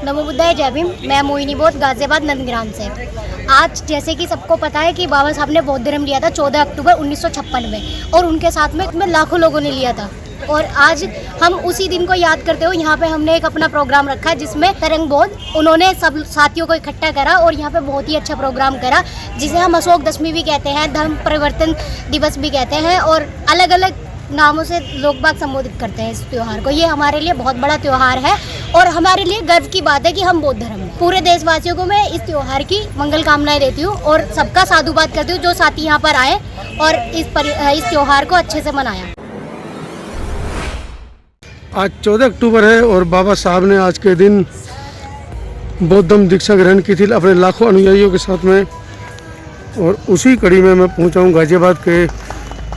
नमो बुद्धाय, जय भीम। मैं मोहिनी बोध, गाजियाबाद नंदग्राम से। आज जैसे कि सबको पता है कि बाबा साहब ने बौद्ध धर्म लिया था 14 अक्टूबर 1956 में, और उनके साथ में लाखों लोगों ने लिया था। और आज हम उसी दिन को याद करते हुए यहाँ पे हमने एक अपना प्रोग्राम रखा है जिसमें तरंग बौद्ध उन्होंने सब साथियों को इकट्ठा करा और यहाँ पे बहुत ही अच्छा प्रोग्राम करा, जिसे हम अशोक दशमी भी कहते हैं, धर्म परिवर्तन दिवस भी कहते हैं, और अलग अलग नामों से लोग बाग संबोधित करते हैं इस त्यौहार को। ये हमारे लिए बहुत बड़ा त्यौहार है और हमारे लिए गर्व की बात है कि हम बौद्ध धर्म हैं। पूरे देशवासियों को मैं इस त्यौहार की मंगल कामनाएं देती हूँ और सबका साधुवाद करती हूँ जो साथी यहाँ पर आए और इस त्यौहार को अच्छे से मनाया। आज 14 अक्टूबर है और बाबा साहब ने आज के दिन बौद्ध धर्म दीक्षा ग्रहण की थी अपने लाखों अनुयायियों के साथ में, और उसी कड़ी में मैं पहुंचा हूं गाजियाबाद के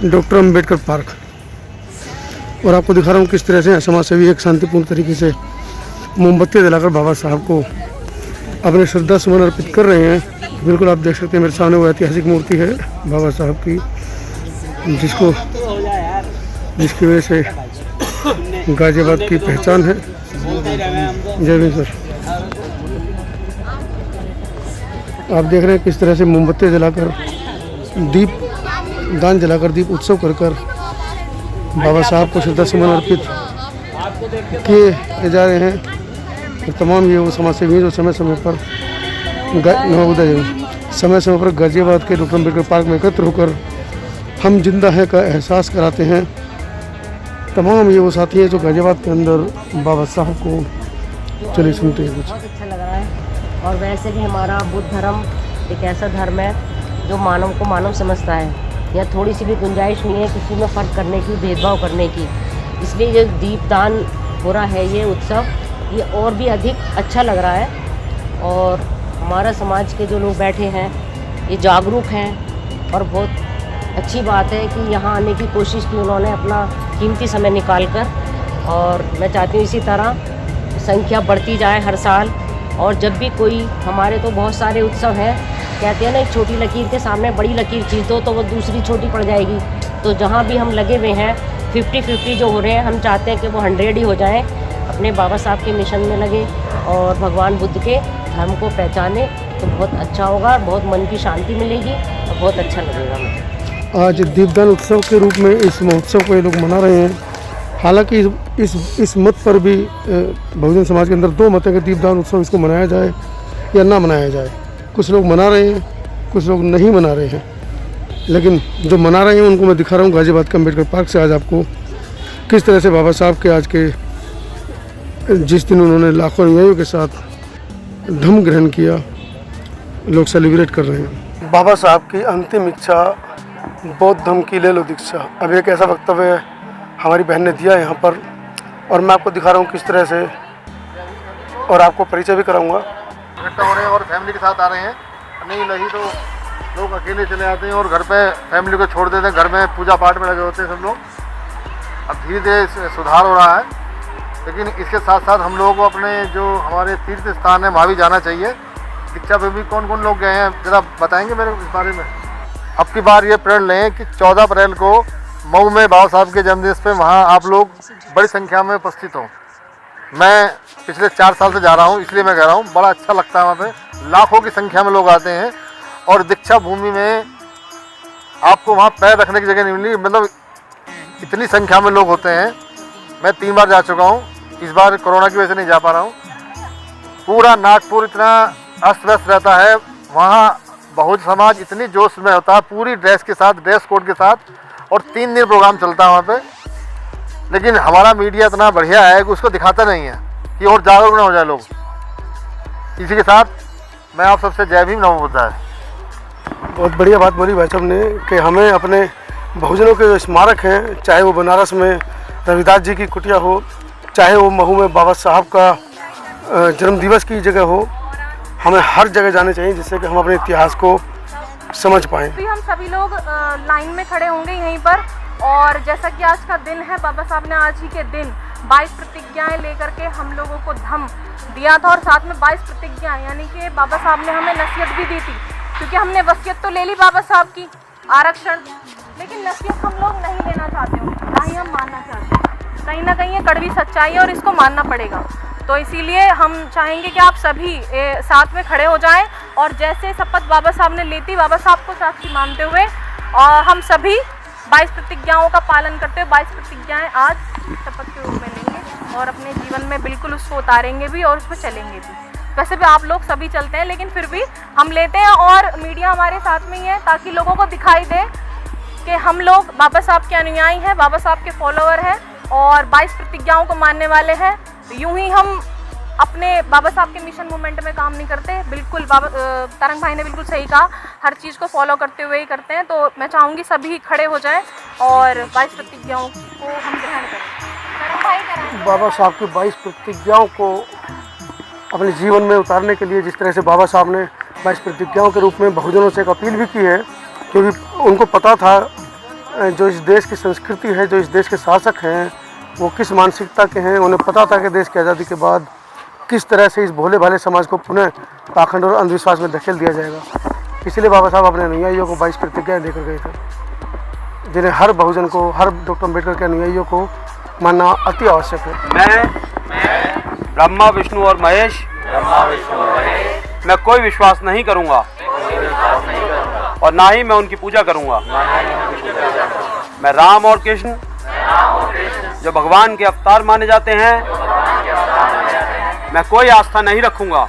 डॉक्टर अम्बेडकर पार्क, और आपको दिखा रहा हूं किस तरह से समाज सेवी एक शांतिपूर्ण तरीके से मोमबत्ती जलाकर बाबा साहब को अपने श्रद्धा सुमन अर्पित कर रहे हैं। बिल्कुल आप देख सकते हैं मेरे सामने वो ऐतिहासिक मूर्ति है बाबा साहब की, जिसकी वजह से गाजियाबाद की पहचान है। जय भीम सर। आप देख रहे हैं किस तरह से मोमबत्ती जलाकर दीप दान जलाकर दीप उत्सव कर बाबा साहब को श्रद्धा सुमन अर्पित किए जा रहे हैं। और तमाम ये वो समाज सेवी जो समय समय पर गाजियाबाद के डॉक्टर अम्बेडकर पार्क में एकत्र होकर हम जिंदा हैं का एहसास कराते हैं। तमाम ये वो साथी हैं जो गाजियाबाद के अंदर बाबा साहब को चलिए सुनते हैं कुछ। बहुत अच्छा लग रहा है। और वैसे भी हमारा बुद्ध धर्म एक ऐसा धर्म है जो मानव को मानव समझता है। यहाँ थोड़ी सी भी गुंजाइश नहीं है किसी में फ़र्क करने की, भेदभाव करने की। इसलिए जो दीपदान हो रहा है ये उत्सव, ये और भी अधिक अच्छा लग रहा है। और हमारा समाज के जो लोग बैठे हैं ये जागरूक हैं और बहुत अच्छी बात है कि यहाँ आने की कोशिश की उन्होंने अपना कीमती समय निकाल कर। और मैं चाहती हूँ इसी तरह संख्या बढ़ती जाए हर साल। और जब भी कोई, हमारे तो बहुत सारे उत्सव हैं, कहते हैं ना एक छोटी लकीर के सामने बड़ी लकीर खींच दो तो वो दूसरी छोटी पड़ जाएगी। तो जहाँ भी हम लगे हुए हैं 50-50 जो हो रहे हैं, हम चाहते हैं कि वो 100 ही हो जाएं, अपने बाबा साहब के मिशन में लगे और भगवान बुद्ध के धर्म को पहचाने तो बहुत अच्छा होगा, बहुत मन की शांति मिलेगी और बहुत अच्छा लगेगा मुझे। आज दीपदान उत्सव के रूप में इस महोत्सव को ये लोग मना रहे हैं। हालांकि इस मत पर भी बहुजन समाज के अंदर दो मत है कि दीपदान उत्सव इसको मनाया जाए या ना मनाया जाए। कुछ लोग मना रहे हैं, कुछ लोग नहीं मना रहे हैं, लेकिन जो मना रहे हैं उनको मैं दिखा रहा हूँ गाजियाबाद के अम्बेडकर पार्क से आज आपको किस तरह से बाबा साहब के आज के जिस दिन उन्होंने लाखों अनुयायियों के साथ धम्म ग्रहण किया, लोग सेलिब्रेट कर रहे हैं। बाबा साहब की अंतिम इच्छा बौद्ध धर्म की ले लो दीक्षा। अब एक ऐसा वक्तव्य हमारी बहन ने दिया यहाँ पर, और मैं आपको दिखा रहा हूँ किस तरह से, और आपको परिचय भी कराऊंगा। इकट्ठा हो रहे हैं और फैमिली के साथ आ रहे हैं, नहीं तो लोग अकेले चले आते हैं और घर पे फैमिली को छोड़ देते हैं, घर में पूजा पाठ में लगे होते हैं सब लोग। अब धीरे धीरे सुधार हो रहा है, लेकिन इसके साथ साथ हम लोगों को अपने जो हमारे तीर्थ स्थान है वहाँ भी जाना चाहिए। दीक्षा पे भी कौन कौन लोग गए हैं ज़रा बताएंगे मेरे इस बारे में। अब की बार ये प्रण लें कि 14 अप्रैल को मऊ में बाबा साहब के जन्मदिन पे वहाँ आप लोग बड़ी संख्या में उपस्थित हों। मैं पिछले 4 साल से जा रहा हूँ, इसलिए मैं कह रहा हूँ, बड़ा अच्छा लगता है। वहाँ पे लाखों की संख्या में लोग आते हैं और दीक्षा भूमि में आपको वहाँ पैर रखने की जगह नहीं मिली, मतलब इतनी संख्या में लोग होते हैं। मैं 3 बार जा चुका हूँ, इस बार कोरोना की वजह से नहीं जा पा रहा हूँ। पूरा नागपुर इतना अस्त व्यस्त रहता है, वहाँ बहुत समाज इतनी जोश में होता है, पूरी ड्रेस के साथ, ड्रेस कोड के साथ, और 3 दिन प्रोग्राम चलता है वहाँ पे। लेकिन हमारा मीडिया इतना बढ़िया है कि उसको दिखाता नहीं है कि और जागरूक ना हो जाए लोग। इसी के साथ मैं आप सबसे जय भीम, नमो बुद्धाय। बहुत बढ़िया बात बोली भाई साहब ने कि हमें अपने बहुजनों के जो स्मारक हैं, चाहे वो बनारस में रविदास जी की कुटिया हो, चाहे वो महू में बाबा साहब का जन्म दिवस की जगह हो, हमें हर जगह जाने चाहिए जिससे कि हम अपने इतिहास को समझ पाएँ। तो हम सभी लोग लाइन में खड़े होंगे यहीं पर, और जैसा कि आज का दिन है, बाबा साहब ने आज ही के दिन 22 प्रतिज्ञाएं लेकर के हम लोगों को धम्म दिया था, और साथ में 22 प्रतिज्ञाएं, यानी कि बाबा साहब ने हमें नसीहत भी दी थी, क्योंकि हमने वसीयत तो ले ली बाबा साहब की, आरक्षण, लेकिन नसीहत हम लोग नहीं लेना चाहते हो, ना ही हम मानना चाहते हैं। कहीं ना कहीं ये कड़वी सच्चाई है और इसको मानना पड़ेगा। तो इसीलिए हम चाहेंगे कि आप सभी साथ में खड़े हो जाएं और जैसे शपथ बाबा साहब ने ली थी, बाबा साहब को साक्षी मानते हुए और हम सभी 22 प्रतिज्ञाओं का पालन करते हुए 22 प्रतिज्ञाएं आज शपथ के रूप में लेंगे और अपने जीवन में बिल्कुल उसको उतारेंगे भी और उस पर चलेंगे भी। वैसे भी आप लोग सभी चलते हैं, लेकिन फिर भी हम लेते हैं और मीडिया हमारे साथ में ही है ताकि लोगों को दिखाई दे कि हम लोग बाबा साहब के अनुयायी हैं, बाबा साहब के फॉलोअर हैं और 22 प्रतिज्ञाओं को मानने वाले हैं। यूं ही हम अपने बाबा साहब के मिशन मूवमेंट में काम नहीं करते, बिल्कुल बाबा तरंग भाई ने बिल्कुल सही कहा, हर चीज़ को फॉलो करते हुए ही करते हैं। तो मैं चाहूँगी सभी खड़े हो जाएं और 22 प्रतिज्ञाओं को हम ग्रहण करें। बाबा साहब की 22 प्रतिज्ञाओं को अपने जीवन में उतारने के लिए जिस तरह से बाबा साहब ने 22 प्रतिज्ञाओं के रूप में बहुजनों से एक अपील भी की है, क्योंकि उनको पता था जो इस देश की संस्कृति है, जो इस देश के शासक हैं वो किस मानसिकता के हैं। उन्हें पता था कि देश की आज़ादी के बाद किस तरह से इस भोले भाले समाज को पुनः पाखंड और अंधविश्वास में धकेल दिया जाएगा। इसलिए बाबा साहब अपने अनुयायियों को 22 प्रतिज्ञाएँ देकर गए थे, जिन्हें हर बहुजन को, हर डॉक्टर अम्बेडकर के अनुयायियों को मानना अति आवश्यक है। मैं ब्रह्मा विष्णु और महेश मैं कोई विश्वास नहीं करूंगा और ना ही मैं उनकी पूजा करूंगा। मैं राम और कृष्ण जो भगवान के अवतार माने जाते हैं, मैं कोई आस्था नहीं रखूंगा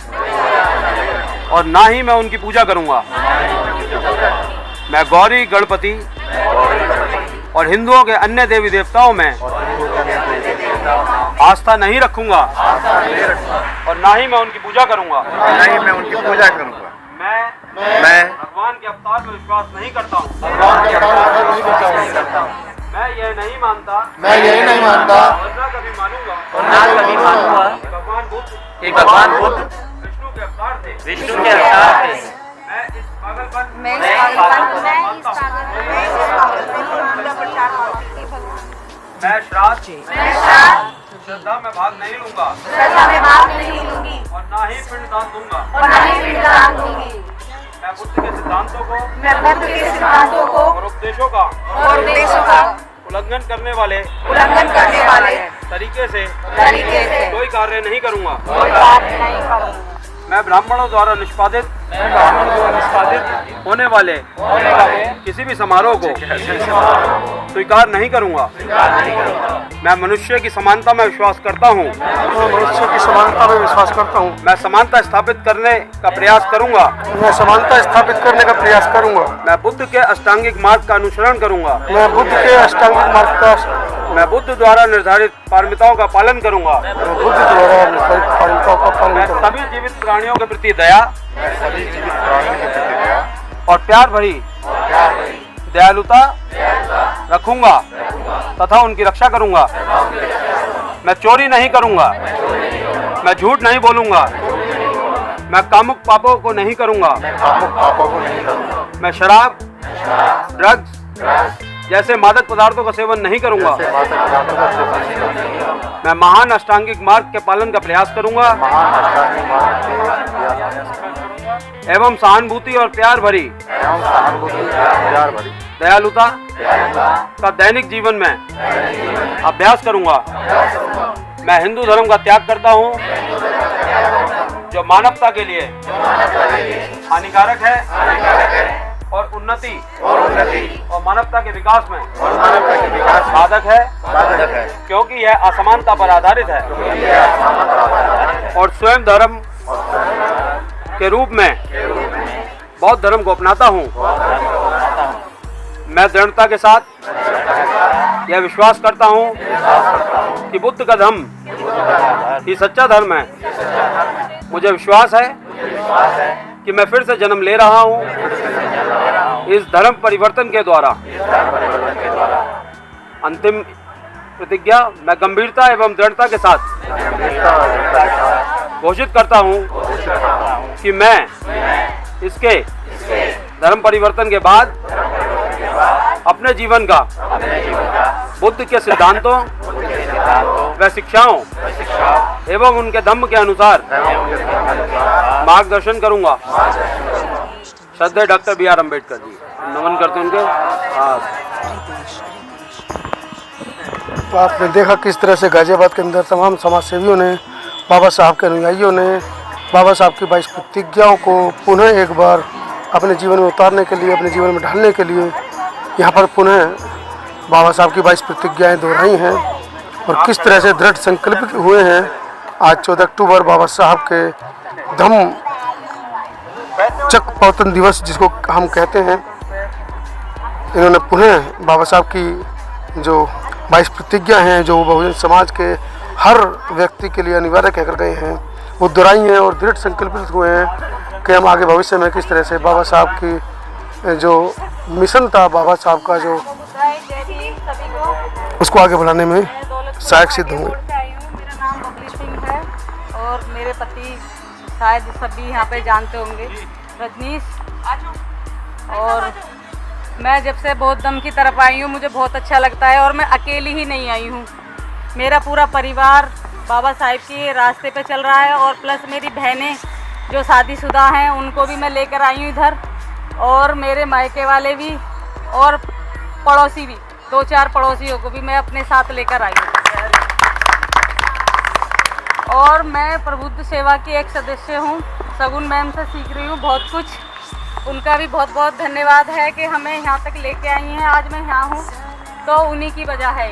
और ना ही मैं उनकी पूजा करूंगा। मैं गौरी, गणपति और हिंदुओं के अन्य देवी देवताओं में आस्था नहीं रखूंगा और ना ही मैं उनकी पूजा करूंगा। मैं भगवान के अवतार में विश्वास नहीं करता हूँ। मैं यह नहीं मानता और ना कभी मानूंगा कि भगवान बुद्ध विष्णु के अवतार थे। मैं इस पागलपन मैं श्राद्ध श्रद्धा में भाग नहीं लूंगा और ना ही पिंडदान दूंगा। मैं बुद्ध के सिद्धांतों को और उपदेशों का उल्लंघन करने वाले तरीके से कोई कार्य नहीं करूंगा। मैं ब्राह्मणों द्वारा निष्पादित होने वाले किसी भी समारोह को स्वीकार नहीं करूंगा। मैं मनुष्य की समानता में विश्वास करता हूँ। मैं समानता स्थापित करने का प्रयास करूंगा। मैं बुद्ध के अष्टांगिक मार्ग का अनुसरण करूंगा। मैं बुद्ध द्वारा निर्धारित पारमिताओं का पालन करूंगा। मैं सभी जीवित प्राणियों के प्रति दया और प्यार भरी दयालुता रखूंगा तथा उनकी रक्षा करूंगा। मैं चोरी नहीं करूंगा। मैं झूठ नहीं बोलूंगा। मैं कामुक पापों को नहीं करूंगा। मैं शराब, ड्रग्स जैसे मादक पदार्थों का सेवन नहीं करूंगा। मैं महान अष्टांगिक मार्ग के पालन का प्रयास करूंगा एवं सहानुभूति और प्यार भरी दयालुता का दैनिक जीवन में अभ्यास करूंगा। मैं हिंदू धर्म का त्याग करता हूं जो मानवता के लिए हानिकारक है और उन्नति और मानवता के विकास में बाधक है, क्योंकि यह असमानता पर आधारित है और स्वयं धर्म के रूप में बौद्ध धर्म को अपनाता हूँ। मैं दृढ़ता के साथ यह विश्वास करता हूँ कि बुद्ध का धर्म ही सच्चा धर्म है। मुझे विश्वास है कि मैं फिर से जन्म ले रहा हूँ इस धर्म परिवर्तन के द्वारा। अंतिम प्रतिज्ञा मैं गंभीरता एवं दृढ़ता के साथ घोषित करता हूँ कि मैं इसके धर्म परिवर्तन के बाद अपने जीवन का बुद्ध के सिद्धांतों व शिक्षाओं एवं उनके धम्म के अनुसार मार्गदर्शन करूंगा। श्रद्धेय doctor B are Ambedkar ji, नमन करते हैं उनके। तो आपने देखा किस तरह से गाजियाबाद के अंदर तमाम समाज सेवियों ने बाबा साहब के अनुयायियों ने बाबा साहब की 22 प्रतिज्ञाओं को पुनः एक बार अपने जीवन में उतारने के लिए, अपने जीवन में ढालने के लिए यहाँ पर पुनः बाबा साहब की 22 प्रतिज्ञाएँ दोहराई हैं और किस तरह से दृढ़ संकल्पित हुए हैं। आज 14 अक्टूबर बाबा साहब के धम्म चक्र पवर्तन दिवस जिसको हम कहते हैं, इन्होंने पुनः बाबा साहब की जो 22 प्रतिज्ञा हैं जो बहुजन समाज के हर व्यक्ति के लिए अनिवार्य कहकर गए हैं वो दोहराई हैं और दृढ़ संकल्पित हुए हैं कि हम आगे भविष्य में किस तरह से बाबा साहब की जो मिशन था, बाबा साहब का जो उसको आगे बढ़ाने में सहायक सिद्ध होंगे। मेरा नाम बबली सिंह है और मेरे पति शायद सभी यहाँ पे जानते होंगे, रजनीश। और मैं जब से बौद्ध धर्म की तरफ आई हूँ मुझे बहुत अच्छा लगता है और मैं अकेली ही नहीं आई हूँ, मेरा पूरा परिवार बाबा साहब के रास्ते पे चल रहा है और प्लस मेरी बहनें जो शादीशुदा हैं उनको भी मैं लेकर आई हूँ इधर, और मेरे मायके वाले भी और पड़ोसी भी, 2-4 पड़ोसियों को भी मैं अपने साथ लेकर आई हूँ। और मैं प्रबुद्ध सेवा की एक सदस्य हूँ, सगुन मैम से सीख रही हूँ बहुत कुछ। उनका भी बहुत बहुत धन्यवाद है कि हमें यहाँ तक लेके आई हैं। आज मैं यहाँ हूँ तो उन्हीं की वजह है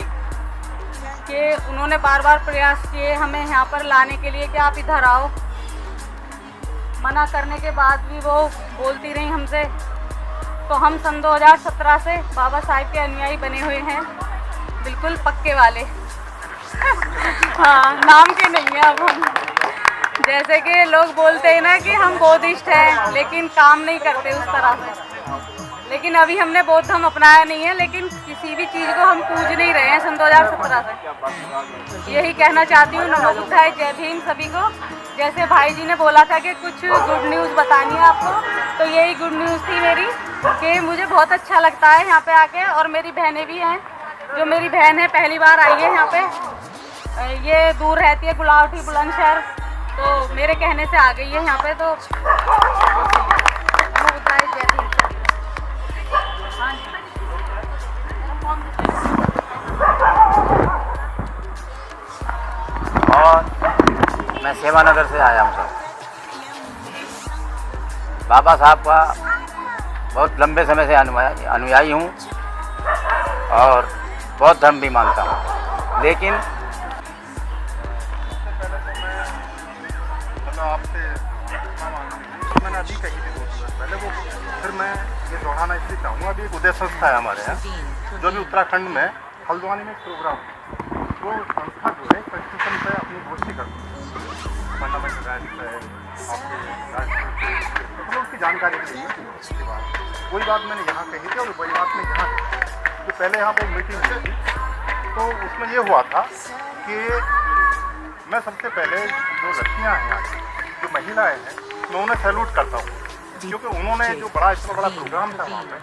कि उन्होंने बार बार प्रयास किए हमें यहाँ पर लाने के लिए कि आप इधर आओ। मना करने के बाद भी वो बोलती रही हमसे, तो हम सन 2017 से बाबा साहब के अनुयायी बने हुए हैं, बिल्कुल पक्के वाले। हाँ, नाम के नहीं है अब हम। जैसे कि लोग बोलते हैं ना कि हम बौद्धिस्ट हैं लेकिन काम नहीं करते उस तरह से, लेकिन अभी हमने बौद्ध धर्म अपनाया नहीं है, लेकिन किसी भी चीज़ को हम पूज नहीं रहे हैं सन 2017 से। यही कहना चाहती हूँ। नमो बुद्धाय, जय भीम सभी को। जैसे भाई जी ने बोला था कि कुछ गुड न्यूज़ बतानी है आपको, तो यही गुड न्यूज़ थी मेरी कि मुझे बहुत अच्छा लगता है यहाँ पे आके। और मेरी बहनें भी हैं, जो मेरी बहन है पहली बार आई है यहाँ पे, ये दूर रहती है गुलावटी बुलंदशहर, तो मेरे कहने से आ गई है यहाँ पे। तो नमो बुद्धाय, जय भीम। और मैं सेवानगर से आया हूँ सर। बाबा साहब का बहुत लंबे समय से अनुयायी हूँ और बौद्ध धर्म भी मानता हूँ, लेकिन आपसे मैंने अभी कही थी 2 दिवस पहले, वो फिर मैं ये दोहराना इसलिए चाहूँगा। अभी एक उदय संस्था है हमारे यहाँ, जो भी उत्तराखंड में हल्द्वानी में एक प्रोग्राम, वो संस्था जो है कंस्टिट्यूशन पे अपनी गोष्ठी करती है, फंडामेंटल राइट्स है, आपके उसकी जानकारी के लिए। उसके बाद वही बात मैंने यहाँ कही थी और वही बात मैं यहाँ तो पहले यहाँ पर मीटिंग हुई थी, तो उसमें ये हुआ था कि मैं सबसे पहले जो लड़कियाँ हैं आज, जो महिलाएं हैं, मैं उन्हें सैल्यूट करता हूँ, क्योंकि उन्होंने जो इतना बड़ा प्रोग्राम था वहाँ पे,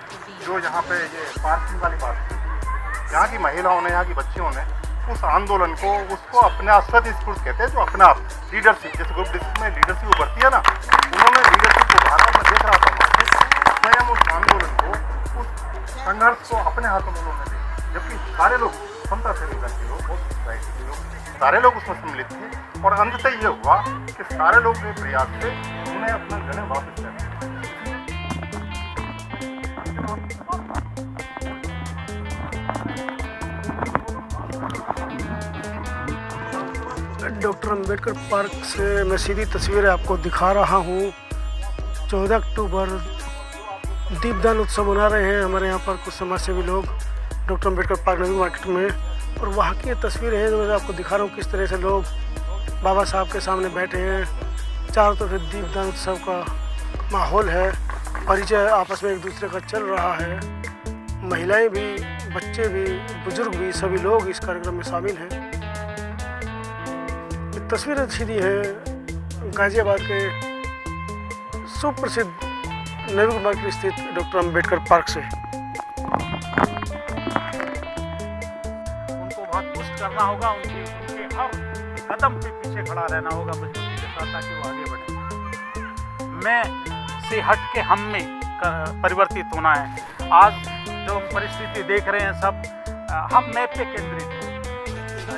जो यहाँ पे ये पार्किंग वाली बात थी, यहाँ की महिलाओं ने, यहाँ की बच्चियों ने उस आंदोलन को, उसको अपने आप स्वतःस्फूर्त कहते हैं, जो अपने आप लीडरशिप, जैसे ग्रुप डिस्कशन में लीडरशिप उभरती है ना, उन्होंने लीडरशिप को उभारा। मैं देख रहा था वहाँ पे स्वयं उस आंदोलन को, उस संघर्ष को अपने हाथों में उन्होंने लिया, जबकि सारे लोग, समता सेविका के लोग, बहुत सोसाइटी के लोग, सारे लोग उसमें सम्मिलित थे। और अंततः ये हुआ कि सारे लोग के प्रयास से उन्हें अपना जगह वापस कर दिया। डॉक्टर अंबेडकर पार्क से मैं सीधी तस्वीरें आपको दिखा रहा हूँ। 14 अक्टूबर दीपदान उत्सव मना रहे हैं हमारे यहाँ पर कुछ समाजसेवी लोग डॉक्टर अंबेडकर पार्क नवी मार्केट में, और वहाँ की तस्वीरें हैं जो मैं आपको दिखा रहा हूँ किस तरह से लोग बाबा साहब के सामने बैठे हैं। चारों तरफ दीपदान उत्सव का माहौल है, परिचय आपस में एक दूसरे का चल रहा है। महिलाएं भी, बच्चे भी, बुजुर्ग भी, सभी लोग इस कार्यक्रम में शामिल हैं। तस्वीरें सीधी हैं गाजियाबाद के सुप्रसिद्ध नवी मार्केट स्थित डॉक्टर अंबेडकर पार्क से। उनको बहुत पुष्ट करना होगा, उनके हर कदम पे पीछे खड़ा रहना होगा मजबूती के साथ, ताकि वो आगे बढ़े। मैं से हट के हम में परिवर्तित होना है। आज जो परिस्थिति देख रहे हैं सब, हम मैं पे केंद्रित हैं।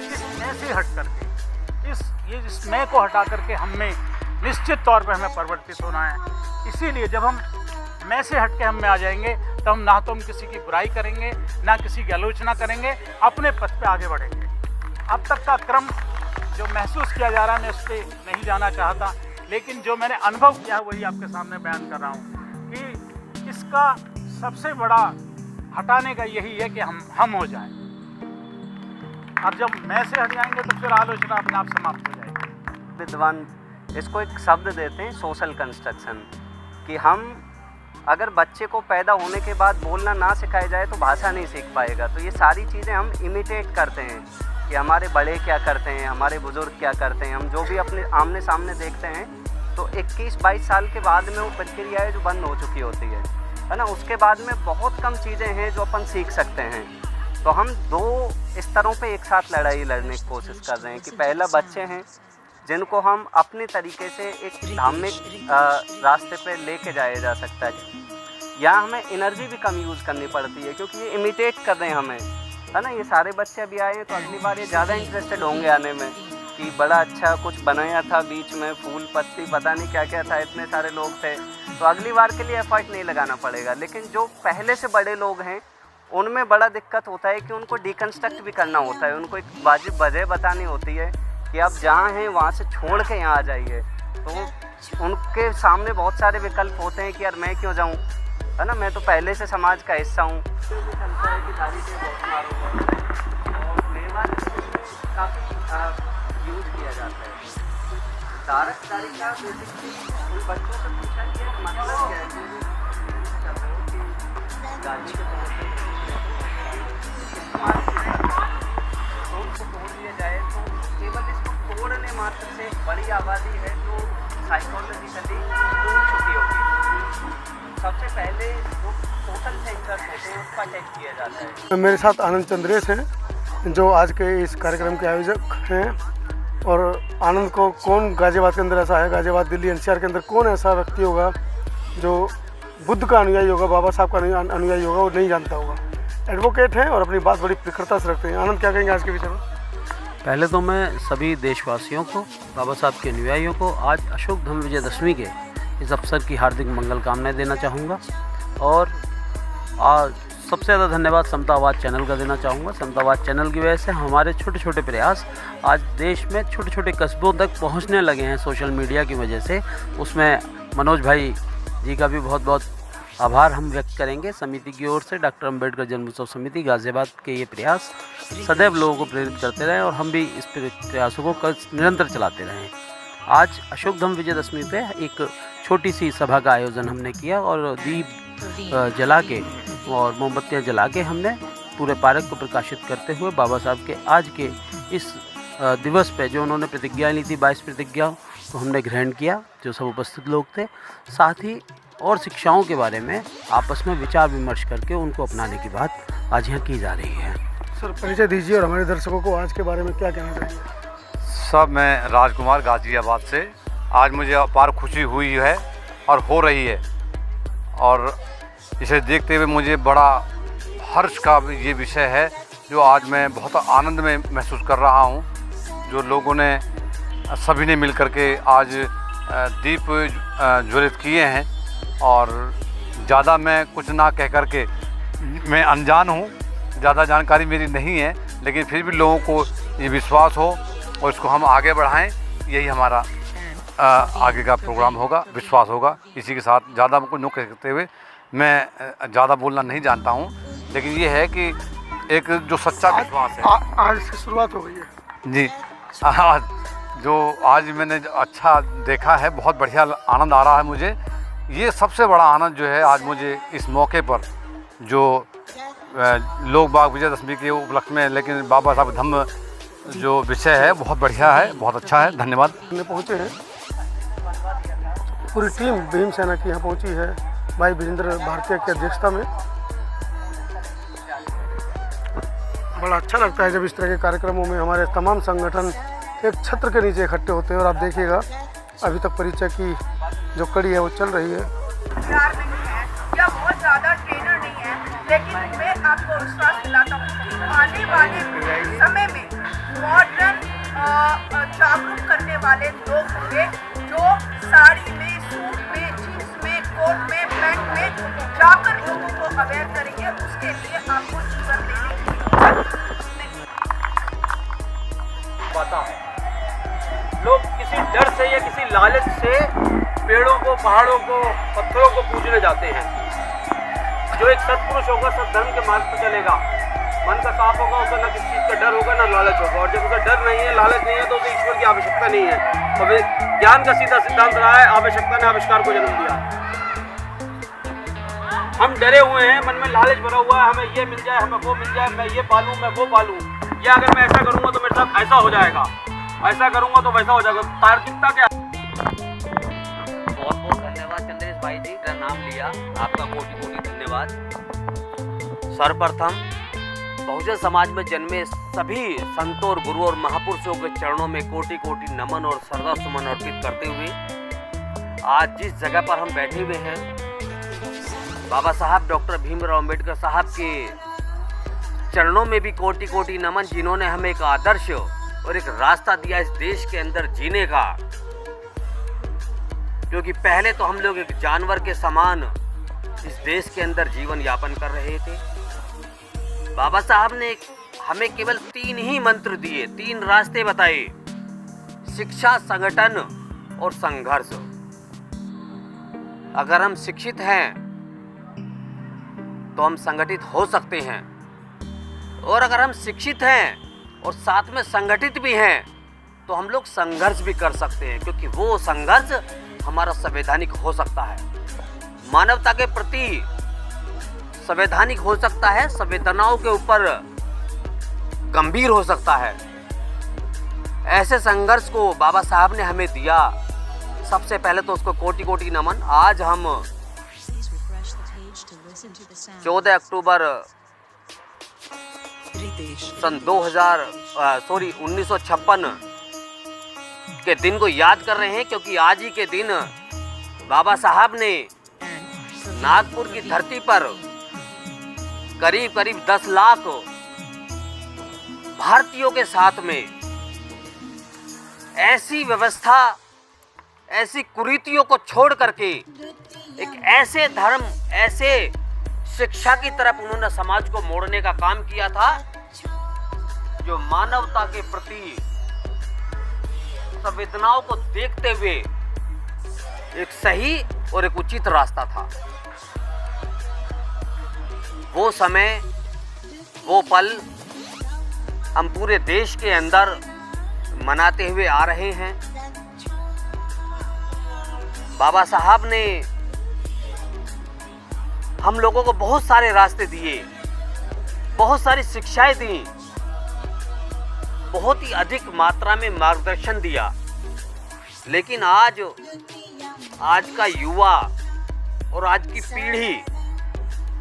इस मैं से हट करके, इस ये इस मैं को हटा करके हम में निश्चित तौर पर हमें परिवर्तित होना है। इसीलिए जब हम मैं से हट के हम में आ जाएंगे तो हम ना तो हम किसी की बुराई करेंगे, ना किसी की आलोचना करेंगे, अपने पथ पे आगे बढ़ेंगे। अब तक का क्रम जो महसूस किया जा रहा है मैं उस पर नहीं जाना चाहता, लेकिन जो मैंने अनुभव किया है वही आपके सामने बयान कर रहा हूँ कि इसका सबसे बड़ा हटाने का यही है कि हम हो जाएं। अब जब मैं से हट जाएंगे तो फिर आलोचना अपने आप समाप्त हो जाएगी। विद्वान इसको एक शब्द देते हैं सोशल कंस्ट्रक्शन, कि हम अगर बच्चे को पैदा होने के बाद बोलना ना सिखाया जाए तो भाषा नहीं सीख पाएगा। तो ये सारी चीज़ें हम इमिटेट करते हैं कि हमारे बड़े क्या करते हैं, हमारे बुज़ुर्ग क्या करते हैं, हम जो भी अपने आमने सामने देखते हैं तो 21-22 साल के बाद में वो प्रक्रियाएँ जो बंद हो चुकी होती है ना, उसके बाद में बहुत कम चीज़ें हैं जो अपन सीख सकते हैं। तो हम 2 स्तरों पे एक साथ लड़ाई लड़ने की कोशिश कर रहे हैं कि पहला बच्चे हैं जिनको हम अपने तरीके से एक धार्मिक रास्ते पे लेके जाया जा सकता है। यहाँ हमें एनर्जी भी कम यूज़ करनी पड़ती है क्योंकि ये इमिटेट कर रहे हैं हमें, है ना। ये सारे बच्चे अभी आए हैं तो अगली बार ये ज़्यादा इंटरेस्टेड होंगे आने में कि बड़ा अच्छा कुछ बनाया था, बीच में फूल पत्ती पता नहीं क्या क्या था, इतने सारे लोग थे, तो अगली बार के लिए एफर्ट नहीं लगाना पड़ेगा। लेकिन जो पहले से बड़े लोग हैं उनमें बड़ा दिक्कत होता है कि उनको डिकन्स्ट्रक्ट भी करना होता है, उनको एक वाजिब वजह बतानी होती है कि आप जहाँ हैं वहाँ से छोड़ के यहाँ आ जाइए। तो उनके सामने बहुत सारे विकल्प होते हैं कि यार मैं क्यों जाऊँ, है ना, मैं तो पहले से समाज का हिस्सा हूँ। काफ़ी यूज़ किया जाता है। दारी का बेसिकली उन बच्चों से पूछा कि मतलब क्या है कि गाजी के तौर पर उनको तोड़ दिया जाए तो केवल इसको तोड़ने मात्र से बड़ी आबादी है जो साइकोलॉजिकली टूट चुकी होगी। सबसे पहले जो टोटल सेंसर्स होते हैं उसका टेस्ट किया जाता है। मेरे साथ आनंद चंद्रेश हैं जो आज के इस कार्यक्रम के आयोजक हैं। और आनंद को कौन गाज़ियाबाद के अंदर ऐसा है, गाज़ियाबाद दिल्ली एनसीआर के अंदर कौन ऐसा व्यक्ति होगा जो बुद्ध का अनुयायी होगा, बाबा साहब का अनुयायी होगा, वो नहीं जानता होगा। एडवोकेट हैं और अपनी बात बड़ी प्रखरता से रखते हैं। आनंद क्या कहेंगे आज के विषय में? पहले तो मैं सभी देशवासियों को, बाबा साहब के अनुयायियों को आज अशोक धम्म विजयदशमी के इस अवसर की हार्दिक मंगल कामनाएं देना चाहूँगा। और आज सबसे ज़्यादा धन्यवाद समतावाद चैनल का देना चाहूँगा। समतावाद चैनल की वजह से हमारे छोटे छोटे प्रयास आज देश में छोटे छोटे कस्बों तक पहुँचने लगे हैं सोशल मीडिया की वजह से। उसमें मनोज भाई जी का भी बहुत बहुत आभार हम व्यक्त करेंगे। समिति की ओर से डॉक्टर अम्बेडकर जन्मोत्सव समिति गाज़ियाबाद के ये प्रयास सदैव लोगों को प्रेरित करते रहें और हम भी इस प्रयासों को निरंतर चलाते रहें। आज अशोक धम्म विजयदशमी पे एक छोटी सी सभा का आयोजन हमने किया और दीप जला के और मोमबत्तियाँ जला के हमने पूरे पार्क को प्रकाशित करते हुए बाबा साहब के आज के इस दिवस पे जो उन्होंने प्रतिज्ञा ली थी 22 प्रतिज्ञा को हमने ग्रहण किया, जो सब उपस्थित लोग थे। साथ ही और शिक्षाओं के बारे में आपस में विचार विमर्श करके उनको अपनाने की बात आज यहाँ की जा रही है। सर परिचय दीजिए और हमारे दर्शकों को आज के बारे में क्या कहना चाहिए? सब मैं राजकुमार गाज़ियाबाद से। आज मुझे अपार खुशी हुई है और हो रही है और इसे देखते हुए मुझे बड़ा हर्ष का ये विषय है जो आज मैं बहुत आनंद में महसूस कर रहा हूँ। जो लोगों ने सभी ने मिल कर के आज दीप ज्वलित किए हैं और ज़्यादा मैं कुछ ना कह कर के, मैं अनजान हूँ, ज़्यादा जानकारी मेरी नहीं है, लेकिन फिर भी लोगों को ये विश्वास हो और इसको हम आगे बढ़ाएं, यही हमारा आगे का प्रोग्राम होगा, विश्वास होगा। इसी के साथ ज़्यादा कुछ न कहते हुए मैं ज़्यादा बोलना नहीं जानता हूँ, लेकिन ये है कि एक जो सच्चा विश्वास है आज से शुरुआत हो गई है जी। आज मैंने अच्छा देखा है, बहुत बढ़िया आनंद आ रहा है मुझे। ये सबसे बड़ा आनंद जो है आज मुझे इस मौके पर जो लोग बाग विजयदशमी के उपलक्ष्य में, लेकिन बाबा साहब धम्म जो विषय है बहुत बढ़िया है, बहुत अच्छा है। धन्यवाद। हमने पहुँचे हैं, पूरी टीम भीम सेना की यहाँ पहुँची है भाई वीरेंद्र भारतीय की अध्यक्षता में। बड़ा अच्छा लगता है जब इस तरह के कार्यक्रमों में हमारे तमाम संगठन एक छत्र के नीचे इकट्ठे होते हैं। और आप देखिएगा अभी तक परिचय की जो कड़ी है वो चल रही है। तैयार नहीं है या बहुत ज़्यादा ट्रेनर नहीं है, लेकिन मैं आपको विश्वास दिलाता हूँ कि आने वाले समय में मॉडर्न जागरूक करने वाले लोग होंगे जो साड़ी में, सूट में, जीन्स में, कोट में, पैंट में जाकर लोगों को अवेयर करेंगे। उसके लिए आपको जीवन देने की पता है लोग किसी डर से या किसी लालच से पेड़ों को, पहाड़ों को, पत्थरों को पूजने जाते हैं। जो एक सत्पुरुष होगा, सत्धर्म के मार्ग पर चलेगा, मन का साफ होगा, उसे ना किसी चीज़ का डर होगा ना लालच होगा। और जब उसे डर नहीं है, लालच नहीं है, तो उसे ईश्वर की आवश्यकता नहीं है। तो ज्ञान का सीधा सिद्धांत रहा है, आवश्यकता ने आविष्कार को जन्म दिया। हम डरे हुए हैं, मन में लालच भरा हुआ है, हमें ये मिल जाए, हमें वो मिल जाए, मैं ये पालूं, मैं वो पालूं, या अगर मैं ऐसा करूंगा तो मेरे साथ ऐसा हो जाएगा, ऐसा करूंगा तो वैसा हो जाएगा। तार्किकता क्या? बहुत बहुत धन्यवाद चंद्रेश भाई जी, मेरा नाम लिया, आपका कोटि कोटि धन्यवाद। सर्वप्रथम बहुजन समाज में जन्मे सभी संतों और गुरु और महापुरुषों के चरणों में कोटि कोटि नमन और श्रद्धा सुमन अर्पित करते हुए आज जिस जगह पर हम बैठे हुए हैं, बाबा साहब डॉक्टर भीमराव अम्बेडकर साहब के चरणों में भी कोटि कोटि नमन, जिन्होंने हमें एक आदर्श और एक रास्ता दिया इस देश के अंदर जीने का। क्योंकि पहले तो हम लोग एक जानवर के समान इस देश के अंदर जीवन यापन कर रहे थे। बाबा साहब ने हमें केवल 3 ही मंत्र दिए, 3 रास्ते बताए: शिक्षा, संगठन और संघर्ष। अगर हम शिक्षित हैं तो हम संगठित हो सकते हैं, और अगर हम शिक्षित हैं और साथ में संगठित भी हैं तो हम लोग संघर्ष भी कर सकते हैं। क्योंकि वो संघर्ष हमारा संवैधानिक हो सकता है, मानवता के प्रति संवैधानिक हो सकता है, संवेदनाओं के ऊपर गंभीर हो सकता है। ऐसे संघर्ष को बाबा साहब ने हमें दिया। सबसे पहले तो उसको कोटि कोटि नमन। आज हम 14 अक्टूबर सन 1956 के दिन को याद कर रहे हैं, क्योंकि आज ही के दिन बाबा साहब ने नागपुर की धरती पर करीब करीब 10 लाख भारतीयों के साथ में ऐसी व्यवस्था, ऐसी कुरीतियों को छोड़ करके एक ऐसे धर्म, ऐसे शिक्षा की तरफ उन्होंने समाज को मोड़ने का काम किया था जो मानवता के प्रति संवेदनाओं को देखते हुए एक सही और एक उचित रास्ता था। वो समय, वो पल हम पूरे देश के अंदर मनाते हुए आ रहे हैं। बाबा साहब ने हम लोगों को बहुत सारे रास्ते दिए, बहुत सारी शिक्षाएं दी, बहुत ही अधिक मात्रा में मार्गदर्शन दिया। लेकिन आज का युवा और आज की पीढ़ी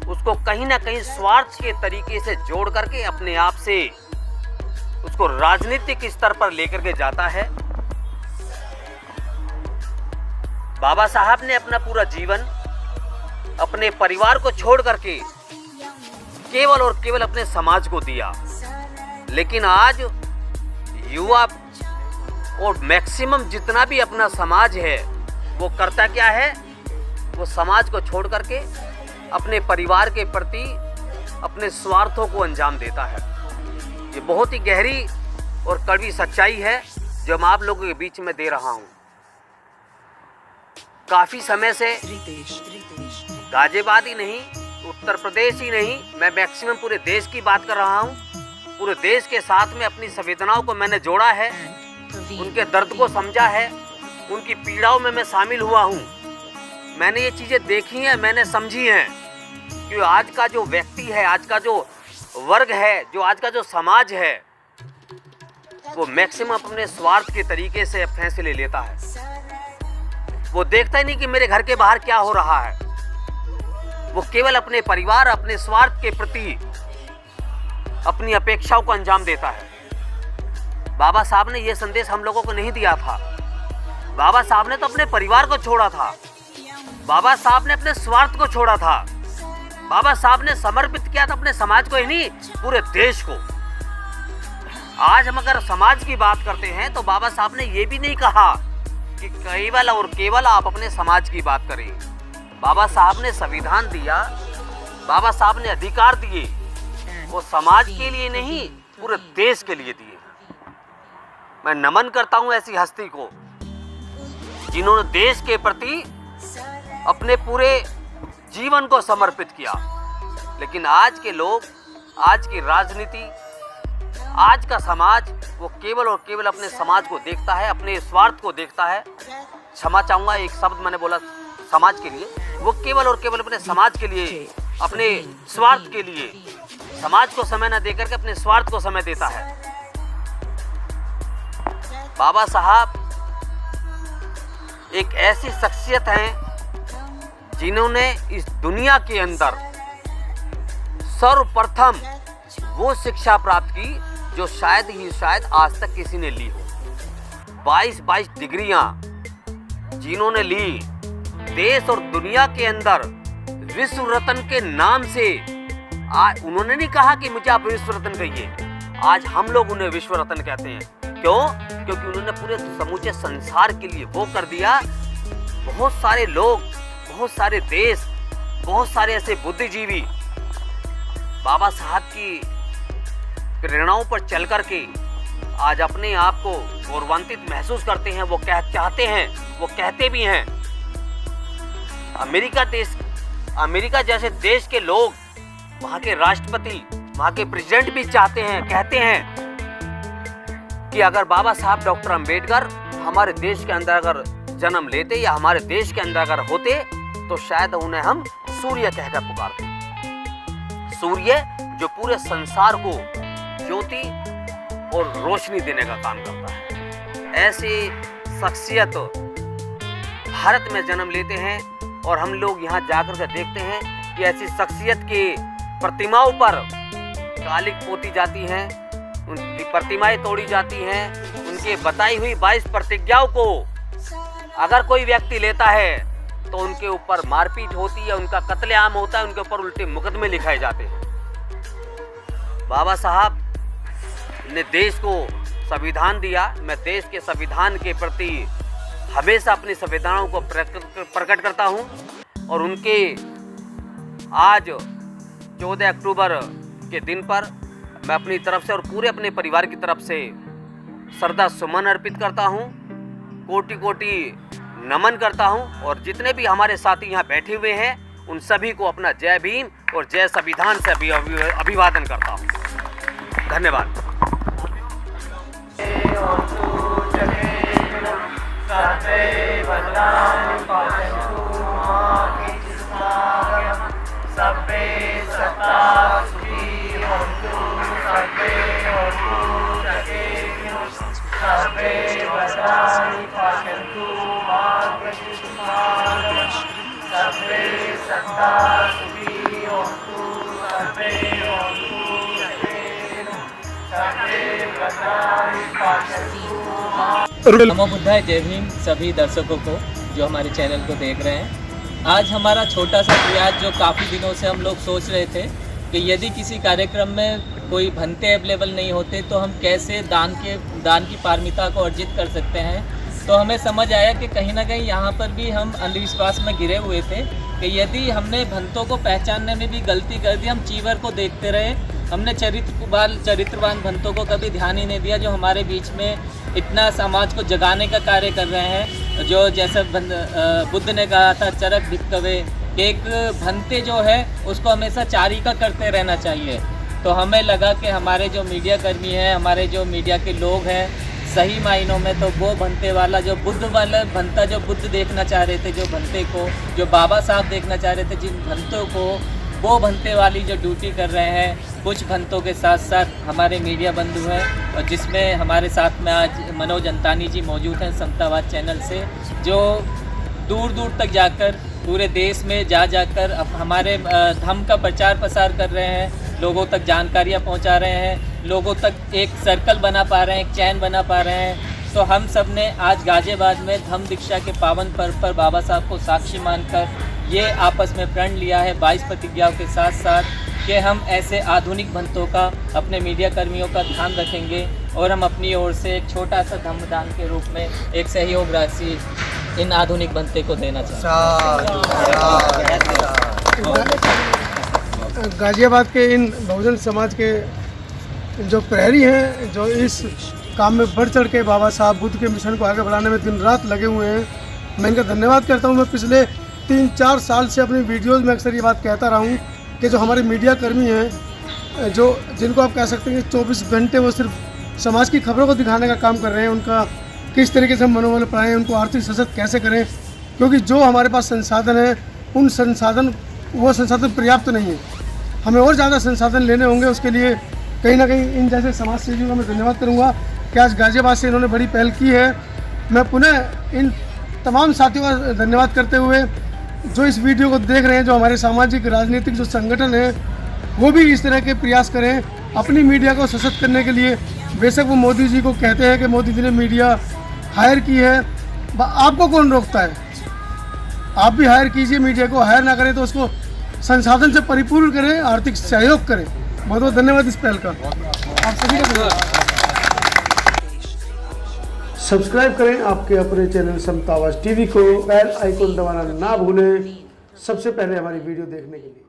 उसको कहीं ना कहीं स्वार्थ के तरीके से जोड़ करके अपने आप से उसको राजनीतिक स्तर पर लेकर के जाता है। बाबा साहब ने अपना पूरा जीवन अपने परिवार को छोड़ करके केवल और केवल अपने समाज को दिया। लेकिन आज युवा और मैक्सिमम जितना भी अपना समाज है वो करता क्या है, वो समाज को छोड़ करके अपने परिवार के प्रति अपने स्वार्थों को अंजाम देता है। ये बहुत ही गहरी और कड़वी सच्चाई है जो मैं आप लोगों के बीच में दे रहा हूँ। काफ़ी समय से गाजियाबाद ही नहीं, उत्तर प्रदेश ही नहीं, मैं मैक्सिमम पूरे देश की बात कर रहा हूँ। पूरे देश के साथ में अपनी संवेदनाओं को मैंने जोड़ा है, उनके दर्द को समझा है, उनकी पीड़ाओं में मैं शामिल हुआ हूँ। मैंने ये चीज़ें देखी हैं, मैंने समझी हैं कि आज का जो व्यक्ति है, आज का जो वर्ग है, जो आज का जो समाज है, वो मैक्सिमम अपने स्वार्थ के तरीके से फैसले लेता है। वो देखता ही नहीं कि मेरे घर के बाहर क्या हो रहा है। वो केवल अपने परिवार, अपने स्वार्थ के प्रति अपनी अपेक्षाओं को अंजाम देता है। बाबा साहब ने यह संदेश हम लोगों को नहीं दिया था। बाबा साहब ने तो अपने परिवार को छोड़ा था, बाबा साहब ने अपने स्वार्थ को छोड़ा था, बाबा साहब ने समर्पित किया था अपने समाज को ही नहीं, पूरे देश को। आज हम अगर समाज की बात करते हैं तो बाबा साहब ने ये भी नहीं कहा कि केवल और केवल आप अपने समाज की बात करें। बाबा साहब ने संविधान दिया, बाबा साहब ने अधिकार दिए, वो समाज के लिए नहीं पूरे देश के लिए दिए। मैं नमन करता हूं ऐसी हस्ती को जिन्होंने देश के प्रति अपने पूरे जीवन को समर्पित किया। लेकिन आज के लोग, आज की राजनीति, आज का समाज वो केवल और केवल अपने समाज को देखता है, अपने स्वार्थ को देखता है। क्षमा चाहूँगा, एक शब्द मैंने बोला समाज के लिए, वो केवल और केवल अपने समाज के लिए, अपने स्वार्थ के लिए, समाज को समय न देकर के अपने स्वार्थ को समय देता है। बाबा साहब एक ऐसी शख्सियत हैं जिन्होंने इस दुनिया के अंदर सर्वप्रथम वो शिक्षा प्राप्त की जो शायद आज तक किसी ने ली हो। 22 डिग्रियां जिन्होंने ली, देश और दुनिया के अंदर विश्व रत्न के नाम से उन्होंने नहीं कहा कि मुझे आप विश्व रत्न कहिए। आज हम लोग उन्हें विश्व रत्न कहते हैं। क्यों? क्योंकि उन्होंने पूरे समूचे संसार के लिए वो कर दिया। बहुत सारे लोग, बहुत सारे देश, बहुत सारे ऐसे बुद्धिजीवी बाबा साहब की प्रेरणाओं पर चल करके आज अपने आप को गौरवान्वित महसूस करते हैं। वो चाहते हैं, वो कहते भी हैं। अमेरिका जैसे देश के लोग, वहाँ के राष्ट्रपति, वहाँ के प्रेसिडेंट भी चाहते हैं, कहते हैं कि अगर बाबा साहब डॉक्टर अंबेडकर हमारे देश के अंदर अगर जन्म लेते या हमारे देश के अंदर अगर होते तो शायद उन्हें हम सूर्य कहकर पुकारते। सूर्य जो पूरे संसार को ज्योति और रोशनी देने का काम करता है। ऐसी शख्सियत भारत में जन्म लेते हैं और हम लोग यहाँ जाकर के देखते हैं कि ऐसी शख्सियत की प्रतिमाओं पर कालिक पोती जाती है, उनकी प्रतिमाएं तोड़ी जाती हैं। उनके बताई हुई 22 प्रतिज्ञाओं को अगर कोई व्यक्ति लेता है तो उनके ऊपर मारपीट होती है, उनका कत्लेआम होता है, उनके ऊपर उल्टे मुकदमे लिखाए जाते हैं। बाबा साहब ने देश को संविधान दिया। मैं देश के संविधान के प्रति हमेशा अपनी संवेदनाओं को प्रकट करता हूं और उनके आज 14 अक्टूबर के दिन पर मैं अपनी तरफ से और पूरे अपने परिवार की तरफ से श्रद्धा सुमन अर्पित करता हूं, कोटि कोटि नमन करता हूं और जितने भी हमारे साथी यहाँ बैठे हुए हैं उन सभी को अपना जय भीम और जय संविधान से अभिवादन करता हूं। धन्यवाद। नमो बुद्धाय, जय भीम सभी दर्शकों को जो हमारे चैनल को देख रहे हैं। आज हमारा छोटा सा प्रयास जो काफ़ी दिनों से हम लोग सोच रहे थे कि यदि किसी कार्यक्रम में कोई भंते अवेलेबल नहीं होते तो हम कैसे दान की पारमिता को अर्जित कर सकते हैं। तो हमें समझ आया कि कहीं ना कहीं यहाँ पर भी हम अंधविश्वास में गिरे हुए थे कि यदि हमने भंतों को पहचानने में भी गलती कर दी, हम चीवर को देखते रहे, हमने चरित्रवान भंतों को कभी ध्यान ही नहीं दिया जो हमारे बीच में इतना समाज को जगाने का कार्य कर रहे हैं। जो जैसा बुद्ध ने कहा था चरक भिक्कवे, एक भंते जो है उसको हमेशा चारी का करते रहना चाहिए। तो हमें लगा कि हमारे जो मीडिया कर्मी हैं, हमारे जो मीडिया के लोग हैं, सही मायनों में तो वो भंते वाला जो बुद्ध वाला भंता जो बुद्ध देखना चाह रहे थे, जो भंते को जो बाबा साहब देखना चाह रहे थे, जिन भंतों को वो भंते वाली जो ड्यूटी कर रहे हैं। कुछ भंतों के साथ साथ हमारे मीडिया बंधु हैं और जिसमें हमारे साथ में आज मनोज अंतानी जी मौजूद हैं समतावाद चैनल से, जो दूर दूर तक जाकर पूरे देश में जाकर अब हमारे धम्म का प्रचार प्रसार कर रहे हैं, लोगों तक जानकारियाँ पहुंचा रहे हैं, लोगों तक एक सर्कल बना पा रहे हैं, एक चैन बना पा रहे हैं। तो हम सब ने आज गाजियाबाद में धम्म दीक्षा के पावन पर्व पर बाबा साहब को साक्षी मानकर ये आपस में प्रण लिया है 22 प्रतिज्ञाओं के साथ साथ कि हम ऐसे आधुनिक भंतों का, अपने मीडिया कर्मियों का ध्यान रखेंगे और हम अपनी ओर से एक छोटा सा धर्मदान के रूप में एक सहयोग राशि इन आधुनिक बनते को देना चाहते हैं। गाजियाबाद के इन बहुजन समाज के जो प्रहरी हैं, जो इस काम में बढ़ चढ़ के बाबा साहब बुद्ध के मिशन को आगे बढ़ाने में दिन रात लगे हुए हैं, मैं इनका धन्यवाद करता हूँ। मैं पिछले 3-4 साल से अपनी वीडियोज़ में अक्सर ये बात कहता रहा हूँ कि जो हमारे मीडिया कर्मी हैं, जो जिनको आप कह सकते हैं कि 24 घंटे वो सिर्फ समाज की खबरों को दिखाने का काम कर रहे हैं, उनका किस तरीके से हम मनोबल बढ़ाएं, उनको आर्थिक सशक्त कैसे करें, क्योंकि जो हमारे पास संसाधन है वो संसाधन पर्याप्त नहीं है। हमें और ज़्यादा संसाधन लेने होंगे। उसके लिए कहीं ना कहीं इन जैसे समाज सेवियों का मैं धन्यवाद करूँगा कि आज गाजियाबाद से इन्होंने बड़ी पहल की है। मैं पुनः इन तमाम साथियों का धन्यवाद करते हुए जो इस वीडियो को देख रहे हैं, जो हमारे सामाजिक राजनीतिक जो संगठन है वो भी इस तरह के प्रयास करें अपनी मीडिया को सशक्त करने के लिए। बेशक वो मोदी जी को कहते हैं कि मोदी जी ने मीडिया हायर की है, आपको कौन रोकता है? आप भी हायर कीजिए। मीडिया को हायर ना करें तो उसको संसाधन से परिपूर्ण करें, आर्थिक सहयोग करें। बहुत बहुत धन्यवाद इस पहल का। आप सभी का धन्यवाद। सब्सक्राइब करें आपके अपने चैनल समता आवाज़ टीवी को, बेल आइकन दबाना ना भूलें सबसे पहले हमारी वीडियो देखने के लिए।